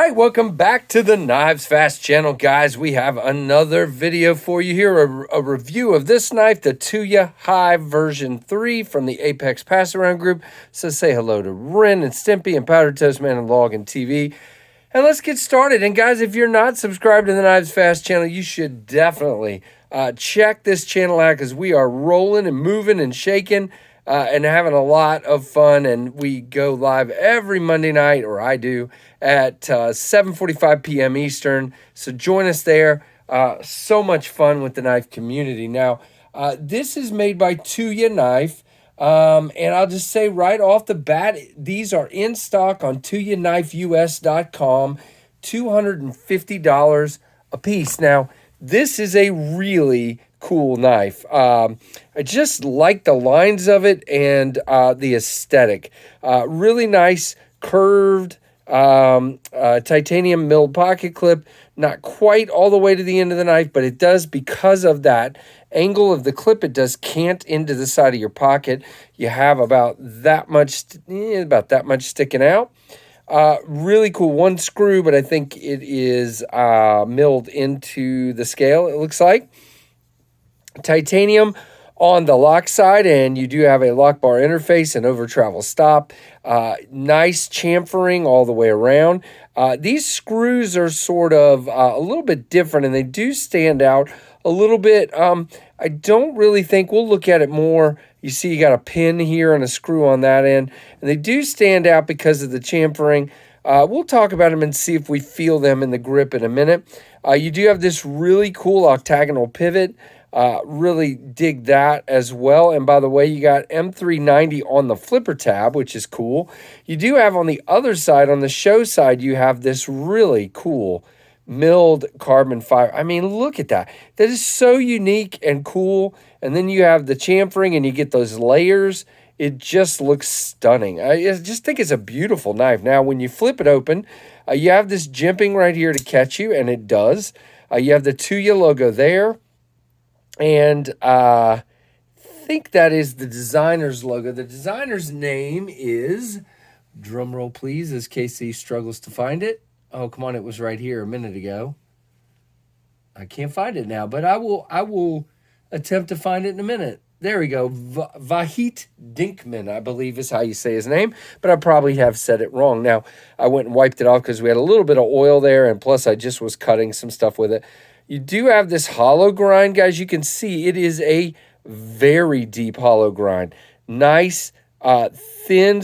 right, welcome back to the KnivesFAST channel, guys. We have another video for you here, a review of this knife, the Tuya Hive V3 from the Apex Pass-Around group. So say hello to Ren and Stimpy and Powder Toast Man and Log and TV. And let's get started. And guys, if you're not subscribed to the KnivesFAST channel, you should definitely check this channel out because we are rolling and moving and shaking and having a lot of fun. And we go live every Monday night, or I do, at 7:45 p.m. Eastern. So join us there. So much fun with the knife community. Now, this is made by Tuya Knife. And I'll just say right off the bat, these are in stock on TuyaKnifeUS.com, $250 a piece. Now, this is a really cool knife. I just like the lines of it and the aesthetic. Really nice curved titanium milled pocket clip. Not quite all the way to the end of the knife, but it does, because of that angle of the clip, it does cant into the side of your pocket. You have about that much sticking out. Really cool. One screw, but I think it is milled into the scale, it looks like. Titanium on the lock side, and you do have a lock bar interface and over travel stop. Nice chamfering all the way around. These screws are sort of a little bit different, and they do stand out a little bit. I don't really think, we'll look at it more. You see you got a pin here and a screw on that end, and they do stand out because of the chamfering. We'll talk about them and see if we feel them in the grip in a minute. You do have this really cool octagonal pivot. Really dig that as well. And by the way, you got M390 on the flipper tab, which is cool. You do have on the other side, on the show side, you have this really cool milled carbon fiber. I mean, look at that. That is so unique and cool. And then you have the chamfering and you get those layers. It just looks stunning. I just think it's a beautiful knife. Now, when you flip it open, you have this jimping right here to catch you, and it does. You have the Tuya logo there. And I think that is the designer's logo. The designer's name is, drumroll please, as Casey struggles to find it. Oh, come on, it was right here a minute ago. I can't find it now, but I will attempt to find it in a minute. There we go. Vahit Dinkman, I believe is how you say his name, but I probably have said it wrong. Now, I went and wiped it off because we had a little bit of oil there, and plus I just was cutting some stuff with it. You do have this hollow grind, guys. You can see it is a very deep hollow grind. Nice, thin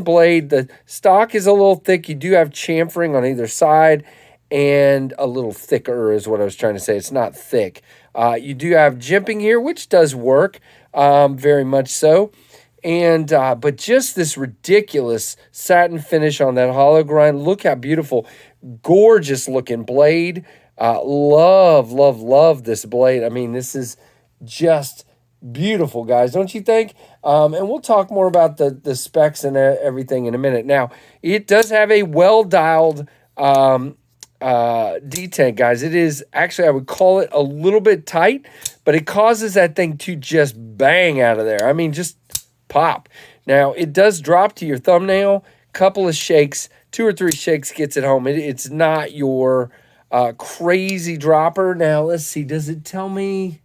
blade. The stock is a little thick. You do have chamfering on either side, and a little thicker is what I was trying to say. It's not thick. You do have jimping here, which does work, very much so. And but just this ridiculous satin finish on that hollow grind. Look how beautiful, gorgeous looking blade. Love this blade. I mean, this is just beautiful, guys, don't you think? And we'll talk more about the specs and everything in a minute. Now, it does have a well-dialed detent, guys. It is actually, I would call it a little bit tight, but it causes that thing to just bang out of there. I mean, just pop. Now, it does drop to your thumbnail. Couple of shakes, 2 or 3 shakes gets it home. It's not your crazy dropper. Now, let's see. Does it tell me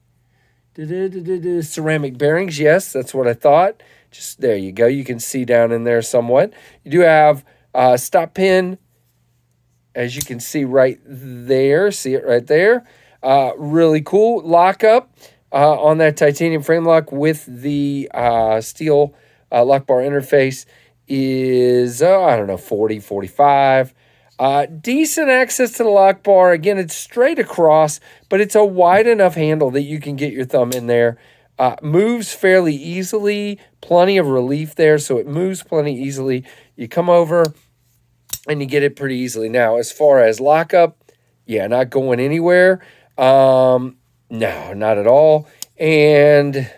ceramic bearings? Yes, that's what I thought. Just there you go. You can see down in there somewhat. You do have stop pin, as you can see right there. See it right there. Really cool. Lockup on that titanium frame lock with the steel lock bar interface is, I don't know, 40, 45. Decent access to the lock bar. Again, it's straight across, but it's a wide enough handle that you can get your thumb in there. Moves fairly easily. Plenty of relief there, so it moves plenty easily. You come over and you get it pretty easily. Now, as far as lockup, yeah, not going anywhere. No, not at all. And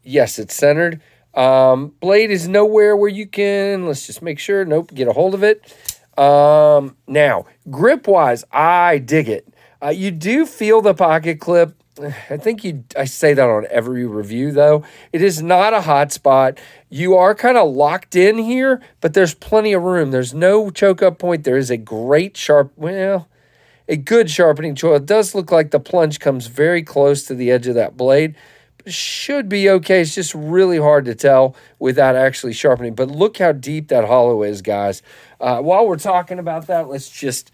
yes, it's centered. Blade is nowhere where you can, let's just make sure, nope, get a hold of it. Now, grip-wise, I dig it. You do feel the pocket clip. I think I say that on every review, though. It is not a hot spot. You are kind of locked in here, but there's plenty of room. There's no choke up point. There is a great a good sharpening tool. It does look like the plunge comes very close to the edge of that blade. But it should be okay. It's just really hard to tell without actually sharpening. But look how deep that hollow is, guys. While we're talking about that, let's just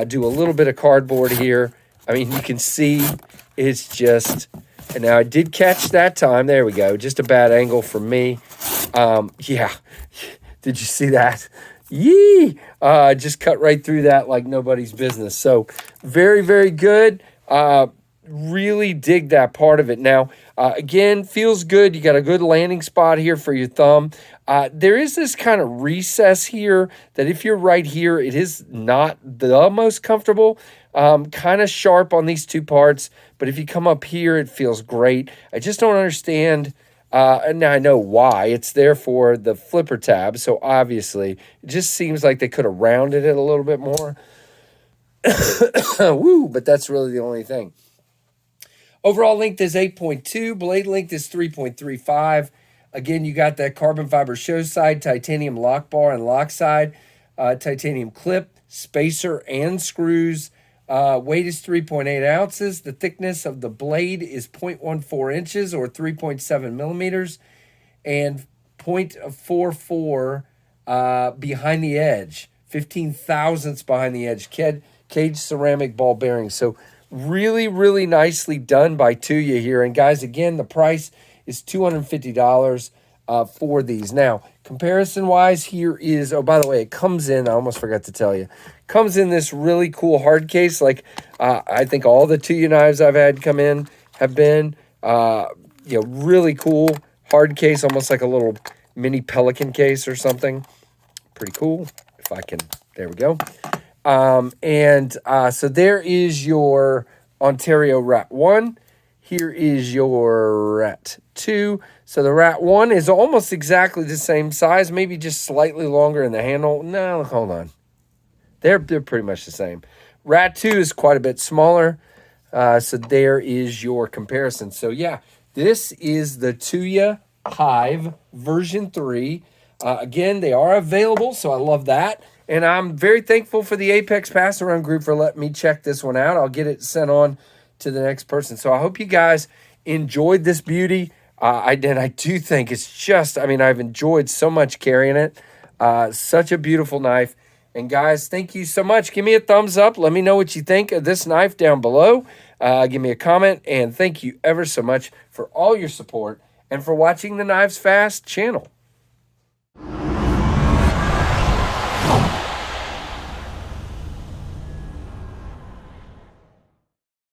do a little bit of cardboard here. I mean, you can see it's just, and now I did catch that time. There we go. Just a bad angle for me. Yeah. Did you see that? Yee! Just cut right through that like nobody's business. So very, very good. Really dig that part of it. Now, again, feels good. You got a good landing spot here for your thumb. There is this kind of recess here that if you're right here, it is not the most comfortable. Kind of sharp on these two parts. But if you come up here, it feels great. I just don't understand. And now I know why. It's there for the flipper tab. So obviously, it just seems like they could have rounded it a little bit more. Woo, but that's really the only thing. Overall length is 8.2. Blade length is 3.35. Again, you got that carbon fiber show side, titanium lock bar and lock side, titanium clip, spacer, and screws. Weight is 3.8 ounces. The thickness of the blade is 0.14 inches or 3.7 millimeters. And 0.44 behind the edge. 15 thousandths behind the edge. Cage ceramic ball bearing. So really, really nicely done by Tuya here. And guys, again, the price is $250 for these. Now, comparison-wise, here is, oh, by the way, it comes in, I almost forgot to tell you, comes in this really cool hard case. Like, I think all the Tuya knives I've had come in have been, really cool hard case, almost like a little mini Pelican case or something. Pretty cool. If I can, there we go. So there is your Ontario Rat 1. Here is your Rat 2. So the Rat 1 is almost exactly the same size, maybe just slightly longer in the handle. No, hold on. They're pretty much the same. Rat 2 is quite a bit smaller. So there is your comparison. So yeah, this is the Tuya Hive version 3. Again, they are available, so I love that. And I'm very thankful for the Apex Pass Around group for letting me check this one out. I'll get it sent on to the next person. So I hope you guys enjoyed this beauty. I do think it's just, I've enjoyed so much carrying it. Such a beautiful knife. And guys, thank you so much. Give me a thumbs up. Let me know what you think of this knife down below. Give me a comment. And thank you ever so much for all your support and for watching the KnivesFAST channel.